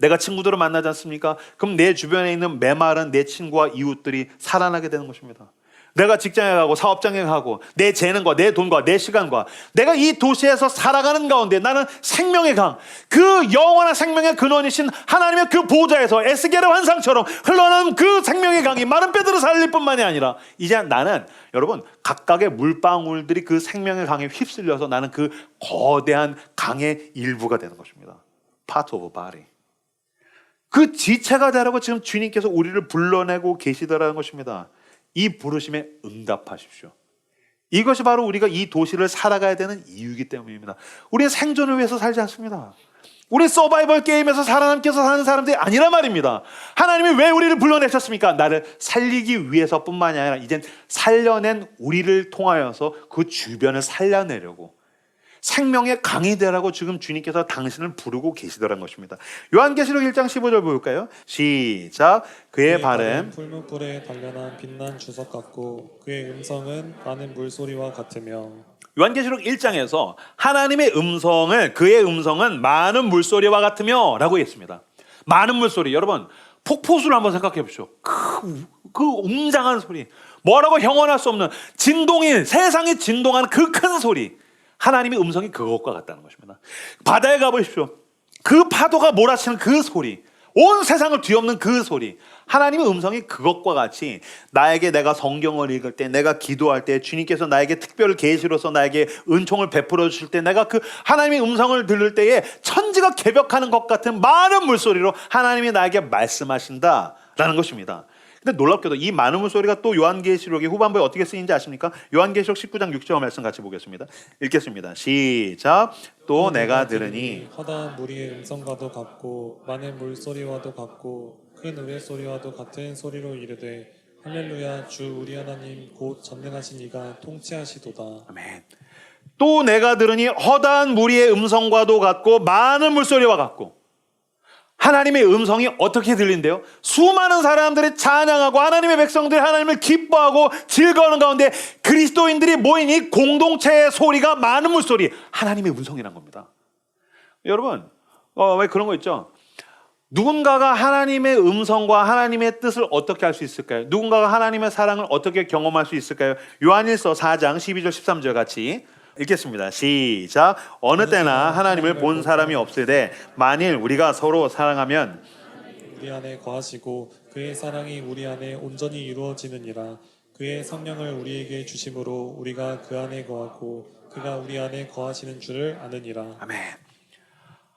내가 친구들을 만나지 않습니까? 그럼 내 주변에 있는 메마른 내 친구와 이웃들이 살아나게 되는 것입니다. 내가 직장에 가고 사업장에 가고 내 재능과 내 돈과 내 시간과 내가 이 도시에서 살아가는 가운데 나는 생명의 강, 그 영원한 생명의 근원이신 하나님의 그 보좌에서 에스겔의 환상처럼 흘러나오는 그 생명의 강이 마른 뼈들을 살릴 뿐만이 아니라 이제 나는 여러분 각각의 물방울들이 그 생명의 강에 휩쓸려서 나는 그 거대한 강의 일부가 되는 것입니다. Part of body. 그 지체가 되라고 지금 주님께서 우리를 불러내고 계시더라는 것입니다. 이 부르심에 응답하십시오. 이것이 바로 우리가 이 도시를 살아가야 되는 이유이기 때문입니다. 우리는 생존을 위해서 살지 않습니다. 우리 서바이벌 게임에서 살아남기위해서 사는 사람들이 아니란 말입니다. 하나님이 왜 우리를 불러내셨습니까? 나를 살리기 위해서뿐만이 아니라 이젠 살려낸 우리를 통하여서 그 주변을 살려내려고 생명의 강이 되라고 지금 주님께서 당신을 부르고 계시더란 것입니다. 요한계시록 1장 15절 볼까요? 시작. 그의 발은 풀무불에 단련한 빛난 주석 같고 그의 음성은 많은 물소리와 같으며. 요한계시록 1장에서 하나님의 음성을 그의 음성은 많은 물소리와 같으며 라고 했습니다. 많은 물소리. 여러분 폭포수를 한번 생각해 보십시오. 그 웅장한 소리, 뭐라고 형언할 수 없는 진동이 세상이 진동하는 그 큰 소리, 하나님의 음성이 그것과 같다는 것입니다. 바다에 가보십시오. 그 파도가 몰아치는 그 소리, 온 세상을 뒤엎는 그 소리, 하나님의 음성이 그것과 같이 나에게 내가 성경을 읽을 때, 내가 기도할 때, 주님께서 나에게 특별 계시로서 나에게 은총을 베풀어 주실 때, 내가 그 하나님의 음성을 들을 때에 천지가 개벽하는 것 같은 많은 물소리로 하나님이 나에게 말씀하신다라는 것입니다. 근데 놀랍게도 이 많은 물소리가 또 요한계시록의 후반부에 어떻게 쓰이는지 아십니까? 요한계시록 19장 6절 말씀 같이 보겠습니다. 읽겠습니다. 시작. 또 내가 들으니 허다한 무리의 음성과도 같고 많은 물소리와도 같고 큰 우레소리와도 같은 소리로 이르되 할렐루야, 주 우리 하나님 곧 전능하신 이가 통치하시도다. 아멘. 또 내가 들으니 허다한 무리의 음성과도 같고 많은 물소리와 같고. 하나님의 음성이 어떻게 들린대요? 수많은 사람들이 찬양하고 하나님의 백성들이 하나님을 기뻐하고 즐거워하는 가운데 그리스도인들이 모인 이 공동체의 소리가 많은 물소리, 하나님의 음성이란 겁니다. 여러분 왜 그런 거 있죠? 누군가가 하나님의 음성과 하나님의 뜻을 어떻게 할 수 있을까요? 누군가가 하나님의 사랑을 어떻게 경험할 수 있을까요? 요한일서 4장 12절 13절 같이 읽겠습니다. 시작. 어느 때나 하나님을 본 사람이 없으되 만일 우리가 서로 사랑하면 우리 안에 거하시고 그의 사랑이 우리 안에 온전히 이루어지느니라. 그의 성령을 우리에게 주심으로 우리가 그 안에 거하고 그가 우리 안에 거하시는 줄을 아느니라. 아멘.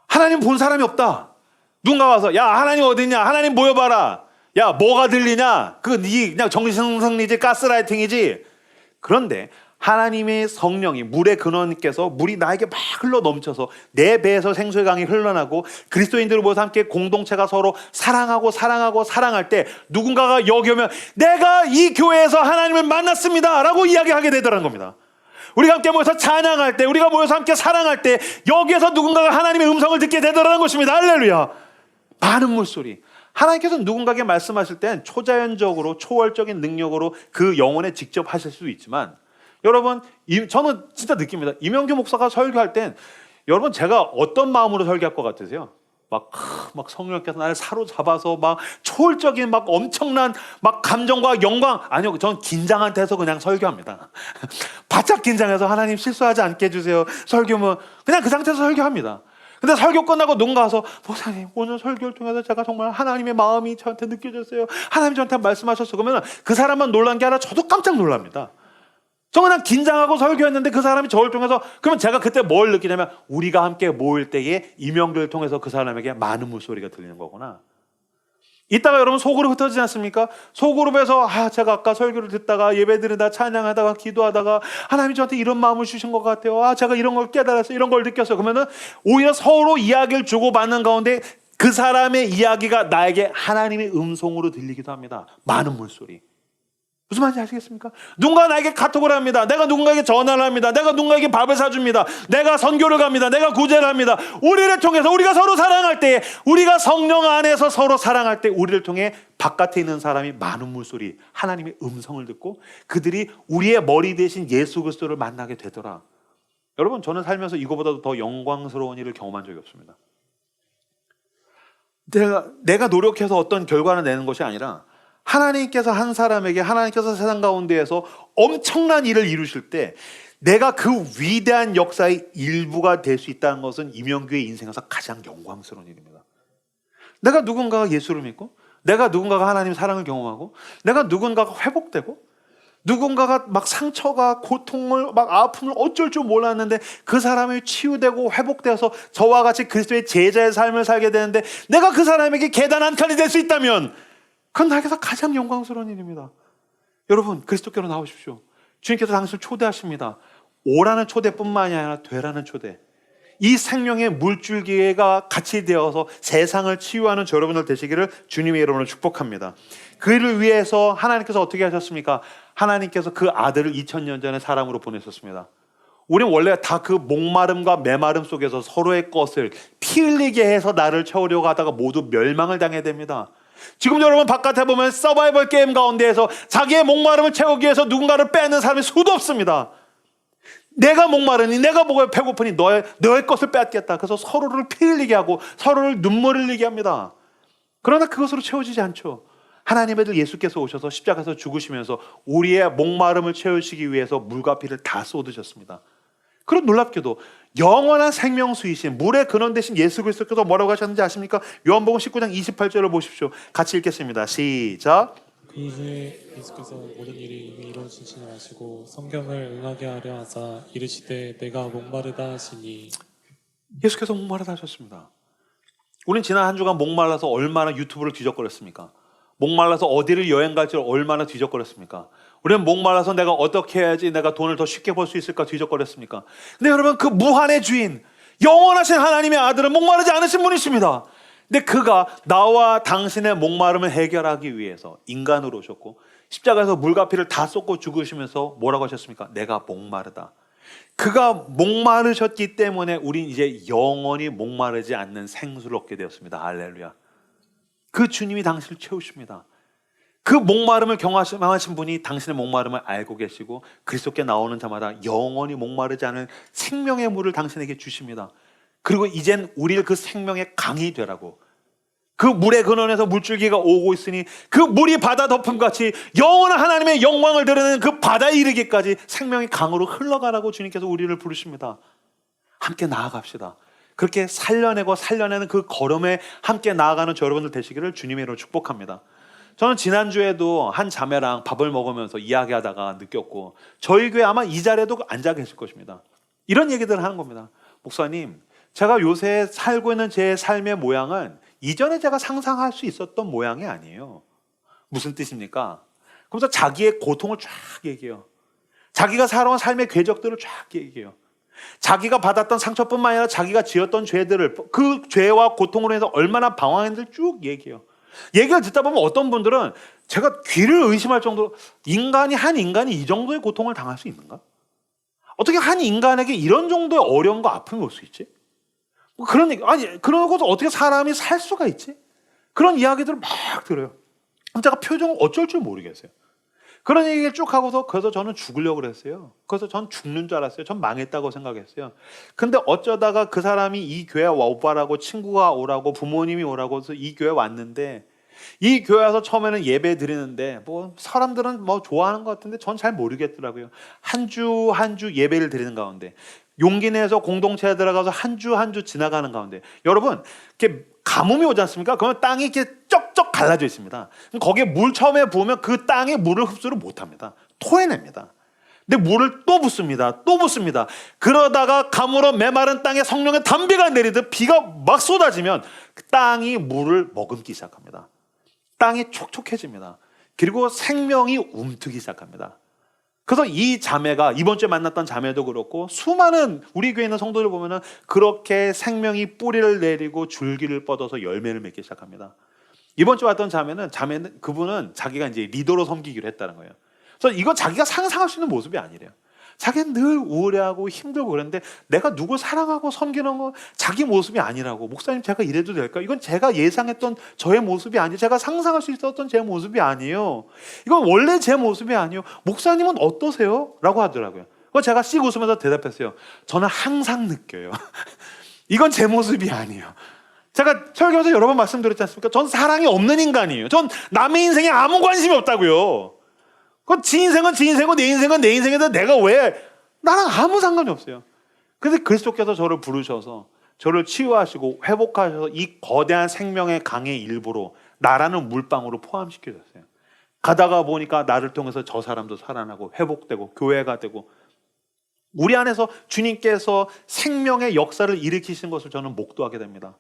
하나님 본 사람이 없다. 누군가 와서 야 하나님 어디 있냐? 하나님 모여봐라. 야 뭐가 들리냐? 그거 네 그냥 정신승리지 가스라이팅이지. 그런데 하나님의 성령이 물의 근원께서 물이 나에게 막 흘러 넘쳐서 내 배에서 생수의 강이 흘러나고 그리스도인들을 모여서 함께 공동체가 서로 사랑하고 사랑할 때 누군가가 여기 오면 내가 이 교회에서 하나님을 만났습니다 라고 이야기하게 되더라는 겁니다. 우리가 함께 모여서 찬양할 때, 우리가 모여서 함께 사랑할 때 여기에서 누군가가 하나님의 음성을 듣게 되더라는 것입니다. 할렐루야. 많은 물소리. 하나님께서 누군가에게 말씀하실 땐 초자연적으로 초월적인 능력으로 그 영혼에 직접 하실 수 있지만 여러분, 저는 진짜 느낍니다. 이명규 목사가 설교할 땐 여러분 제가 어떤 마음으로 설교할 것 같으세요? 막 성령께서 나를 사로잡아서 막 초월적인 막 엄청난 막 감정과 영광, 아니요, 저는 긴장한 데서 그냥 설교합니다. 바짝 긴장해서 하나님 실수하지 않게 해주세요. 설교면 그냥 그 상태에서 설교합니다. 근데 설교 끝나고 누군가 와서 목사님 오늘 설교를 통해서 제가 정말 하나님의 마음이 저한테 느껴졌어요. 하나님 저한테 말씀하셨어. 그러면 그 사람만 놀란 게 아니라 저도 깜짝 놀랍니다. 저 그냥 긴장하고 설교했는데 그 사람이 저를 통해서, 그러면 제가 그때 뭘 느끼냐면 우리가 함께 모일 때에 이명규를 통해서 그 사람에게 많은 물소리가 들리는 거구나. 이따가 여러분 소그룹 흩어지지 않습니까? 소그룹에서 제가 아까 설교를 듣다가 예배드리다 찬양하다가 기도하다가 하나님이 저한테 이런 마음을 주신 것 같아요. 제가 이런 걸 깨달았어요. 이런 걸 느꼈어요. 그러면은 오히려 서로 이야기를 주고받는 가운데 그 사람의 이야기가 나에게 하나님의 음성으로 들리기도 합니다. 많은 물소리. 무슨 말인지 아시겠습니까? 누군가 나에게 카톡을 합니다. 내가 누군가에게 전화를 합니다. 내가 누군가에게 밥을 사줍니다. 내가 선교를 갑니다. 내가 구제를 합니다. 우리를 통해서 우리가 서로 사랑할 때, 우리가 성령 안에서 서로 사랑할 때 우리를 통해 바깥에 있는 사람이 많은 물소리, 하나님의 음성을 듣고 그들이 우리의 머리 대신 예수 그리스도를 만나게 되더라. 여러분, 저는 살면서 이거보다도 더 영광스러운 일을 경험한 적이 없습니다. 내가 노력해서 어떤 결과를 내는 것이 아니라 하나님께서 한 사람에게, 하나님께서 세상 가운데에서 엄청난 일을 이루실 때 내가 그 위대한 역사의 일부가 될 수 있다는 것은 이명규의 인생에서 가장 영광스러운 일입니다. 내가 누군가가 예수를 믿고, 내가 누군가가 하나님의 사랑을 경험하고, 내가 누군가가 회복되고, 누군가가 막 상처가 고통을 막 아픔을 어쩔 줄 몰랐는데 그 사람이 치유되고 회복되어서 저와 같이 그리스도의 제자의 삶을 살게 되는데 내가 그 사람에게 계단 한 칸이 될 수 있다면 그건 나에게서 가장 영광스러운 일입니다. 여러분, 그리스도께로 나오십시오. 주님께서 당신을 초대하십니다. 오라는 초대뿐만이 아니라 되라는 초대. 이 생명의 물줄기가 같이 되어서 세상을 치유하는 저 여러분들 되시기를 주님의 이름으로 축복합니다. 그를 위해서 하나님께서 어떻게 하셨습니까? 하나님께서 그 아들을 2000년 전에 사람으로 보내셨습니다. 우리는 원래 다 그 목마름과 메마름 속에서 서로의 것을 피 흘리게 해서 나를 채우려고 하다가 모두 멸망을 당해야 됩니다. 지금 여러분 바깥에 보면 서바이벌 게임 가운데에서 자기의 목마름을 채우기 위해서 누군가를 빼는 사람이 수도 없습니다. 내가 목마르니, 내가 배고프니 너의 것을 뺏겠다. 그래서 서로를 피 흘리게 하고 서로를 눈물 흘리게 합니다. 그러나 그것으로 채워지지 않죠. 하나님의 아들 예수께서 오셔서 십자가에서 죽으시면서 우리의 목마름을 채우시기 위해서 물과 피를 다 쏟으셨습니다. 그럼 놀랍게도 영원한 생명수이신 물의 근원 되신 예수 그리스도께서 뭐라고 하셨는지 아십니까? 요한복음 19장 28절을 보십시오. 같이 읽겠습니다. 시작. 그 후에 예수께서 모든 일이 이미 이루어지시니 아시고 성경을 응하게 하려 하사 이르시되 내가 목마르다 하시니. 예수께서 목마르다 하셨습니다. 우린 지난 한 주간 목말라서 얼마나 유튜브를 뒤적거렸습니까? 목말라서 어디를 여행 갈지 얼마나 뒤적거렸습니까? 우리는 목말라서 내가 어떻게 해야지 내가 돈을 더 쉽게 벌 수 있을까 뒤적거렸습니까? 근데 여러분, 그 무한의 주인, 영원하신 하나님의 아들은 목마르지 않으신 분이십니다. 근데 그가 나와 당신의 목마름을 해결하기 위해서 인간으로 오셨고 십자가에서 물과 피를 다 쏟고 죽으시면서 뭐라고 하셨습니까? 내가 목마르다. 그가 목마르셨기 때문에 우린 이제 영원히 목마르지 않는 생수를 얻게 되었습니다. 할렐루야. 그 주님이 당신을 채우십니다. 그 목마름을 경험하신 분이 당신의 목마름을 알고 계시고 그리스도께 나오는 자마다 영원히 목마르지 않은 생명의 물을 당신에게 주십니다. 그리고 이젠 우리를 그 생명의 강이 되라고, 그 물의 근원에서 물줄기가 오고 있으니 그 물이 바다 덮음같이 영원한 하나님의 영광을 드러내는 그 바다에 이르기까지 생명의 강으로 흘러가라고 주님께서 우리를 부르십니다. 함께 나아갑시다. 그렇게 살려내는 그 걸음에 함께 나아가는 저 여러분들 되시기를 주님의 이름으로 축복합니다. 저는 지난주에도 한 자매랑 밥을 먹으면서 이야기하다가 느꼈고 저희 교회 아마 이 자리에도 앉아 계실 것입니다. 이런 얘기들을 하는 겁니다. 목사님, 제가 요새 살고 있는 제 삶의 모양은 이전에 제가 상상할 수 있었던 모양이 아니에요. 무슨 뜻입니까? 그러면서 자기의 고통을 쫙 얘기해요. 자기가 살아온 삶의 궤적들을 쫙 얘기해요. 자기가 받았던 상처뿐만 아니라 자기가 지었던 죄들을, 그 죄와 고통으로 해서 얼마나 방황했는지 쭉 얘기해요. 얘기를 듣다 보면 어떤 분들은 제가 귀를 의심할 정도로 한 인간이 이 정도의 고통을 당할 수 있는가? 어떻게 한 인간에게 이런 정도의 어려움과 아픔이 올 수 있지? 그런 얘기, 그러고서 어떻게 사람이 살 수가 있지? 그런 이야기들을 막 들어요. 제가 표정을 어쩔 줄 모르겠어요. 그런 얘기를 쭉 하고서 그래서 저는 죽으려고 그랬어요. 그래서 전 죽는 줄 알았어요. 전 망했다고 생각했어요. 근데 어쩌다가 그 사람이 이 교회 오빠라고 친구가 오라고 부모님이 오라고 해서 이 교회 왔는데 이 교회 와서 처음에는 예배 드리는데 뭐 사람들은 뭐 좋아하는 것 같은데 전 잘 모르겠더라고요. 한 주 한 주 예배를 드리는 가운데 용기 내서 공동체에 들어가서 한 주 한 주 지나가는 가운데 여러분 이렇게 가뭄이 오지 않습니까? 그러면 땅이 이렇게 쩍쩍 갈라져 있습니다. 거기에 물 처음에 부으면 그 땅에 물을 흡수를 못합니다. 토해냅니다. 근데 물을 또 붓습니다. 또 붓습니다. 그러다가 가물어 메마른 땅에 성령의 담비가 내리듯 비가 막 쏟아지면 그 땅이 물을 머금기 시작합니다. 땅이 촉촉해집니다. 그리고 생명이 움트기 시작합니다. 그래서 이 자매가 이번 주에 만났던 자매도 그렇고 수많은 우리 교회 있는 성도들 보면은 그렇게 생명이 뿌리를 내리고 줄기를 뻗어서 열매를 맺기 시작합니다. 이번 주에 왔던 자매는 그분은 자기가 이제 리더로 섬기기로 했다는 거예요. 그래서 이건 자기가 상상할 수 있는 모습이 아니래요. 자기는 늘 우울해하고 힘들고 그런데 내가 누굴 사랑하고 섬기는 건 자기 모습이 아니라고. 목사님 제가 이래도 될까? 이건 제가 예상했던 저의 모습이 아니에요. 제가 상상할 수 있었던 제 모습이 아니에요. 이건 원래 제 모습이 아니에요. 목사님은 어떠세요? 라고 하더라고요. 그래서 제가 씩 웃으면서 대답했어요. 저는 항상 느껴요. 이건 제 모습이 아니에요. 제가 설교에서 여러 번 말씀드렸지 않습니까? 전 사랑이 없는 인간이에요. 전 남의 인생에 아무 관심이 없다고요. 지 인생은 지 인생이고 내 인생은 내 인생인데 내가 왜 나랑 아무 상관이 없어요. 근데 그리스도께서 저를 부르셔서 저를 치유하시고 회복하셔서 이 거대한 생명의 강의 일부로 나라는 물방울로 포함시켜줬어요. 가다가 보니까 나를 통해서 저 사람도 살아나고 회복되고 교회가 되고 우리 안에서 주님께서 생명의 역사를 일으키신 것을 저는 목도하게 됩니다.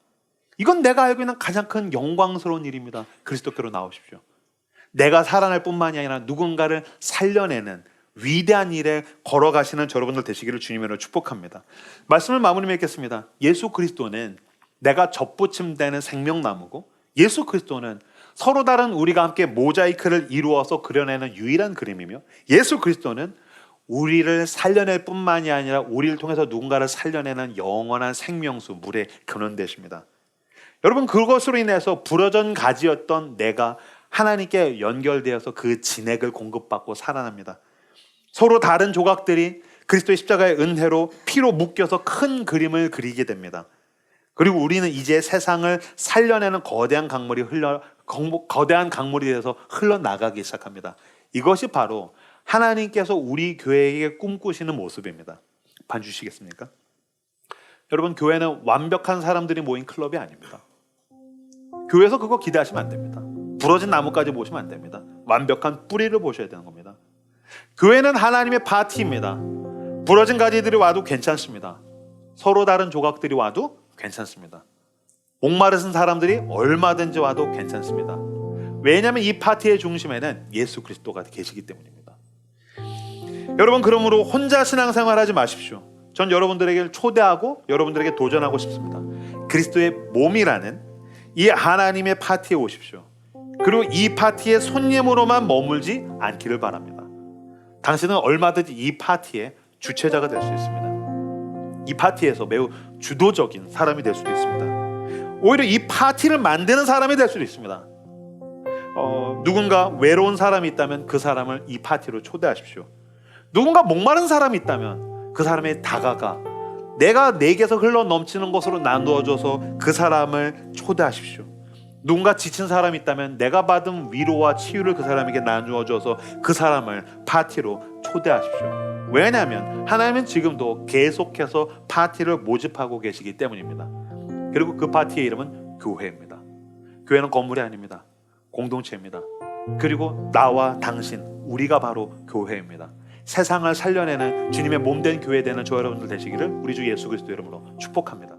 이건 내가 알고 있는 가장 큰 영광스러운 일입니다. 그리스도께로 나오십시오. 내가 살아날 뿐만이 아니라 누군가를 살려내는 위대한 일에 걸어가시는 여러분들 되시기를 주님으로 축복합니다. 말씀을 마무리 맺겠습니다. 예수 그리스도는 내가 접붙임되는 생명나무고 예수 그리스도는 서로 다른 우리가 함께 모자이크를 이루어서 그려내는 유일한 그림이며 예수 그리스도는 우리를 살려낼 뿐만이 아니라 우리를 통해서 누군가를 살려내는 영원한 생명수 물의 근원 되십니다. 여러분 그것으로 인해서 부러진 가지였던 내가 하나님께 연결되어서 그 진액을 공급받고 살아납니다. 서로 다른 조각들이 그리스도의 십자가의 은혜로 피로 묶여서 큰 그림을 그리게 됩니다. 그리고 우리는 이제 세상을 살려내는 거대한 강물이 돼서 흘러나가기 시작합니다. 이것이 바로 하나님께서 우리 교회에게 꿈꾸시는 모습입니다. 봐주시겠습니까? 여러분 교회는 완벽한 사람들이 모인 클럽이 아닙니다. 교회에서 그거 기대하시면 안 됩니다. 부러진 나무까지 보시면 안 됩니다. 완벽한 뿌리를 보셔야 되는 겁니다. 교회는 하나님의 파티입니다. 부러진 가지들이 와도 괜찮습니다. 서로 다른 조각들이 와도 괜찮습니다. 목마르신 사람들이 얼마든지 와도 괜찮습니다. 왜냐하면 이 파티의 중심에는 예수 그리스도가 계시기 때문입니다. 여러분 그러므로 혼자 신앙생활 하지 마십시오. 전 여러분들에게 초대하고 여러분들에게 도전하고 싶습니다. 그리스도의 몸이라는 이 하나님의 파티에 오십시오. 그리고 이 파티의 손님으로만 머물지 않기를 바랍니다. 당신은 얼마든지 이 파티의 주체자가 될 수 있습니다. 이 파티에서 매우 주도적인 사람이 될 수도 있습니다. 오히려 이 파티를 만드는 사람이 될 수도 있습니다. 누군가 외로운 사람이 있다면 그 사람을 이 파티로 초대하십시오. 누군가 목마른 사람이 있다면 그 사람에 다가가 내가 내게서 흘러 넘치는 것으로 나누어줘서 그 사람을 초대하십시오. 누군가 지친 사람이 있다면 내가 받은 위로와 치유를 그 사람에게 나누어줘서 그 사람을 파티로 초대하십시오. 왜냐하면 하나님은 지금도 계속해서 파티를 모집하고 계시기 때문입니다. 그리고 그 파티의 이름은 교회입니다. 교회는 건물이 아닙니다. 공동체입니다. 그리고 나와 당신, 우리가 바로 교회입니다. 세상을 살려내는 주님의 몸된 교회 되는 저 여러분들 되시기를 우리 주 예수 그리스도 이름으로 축복합니다.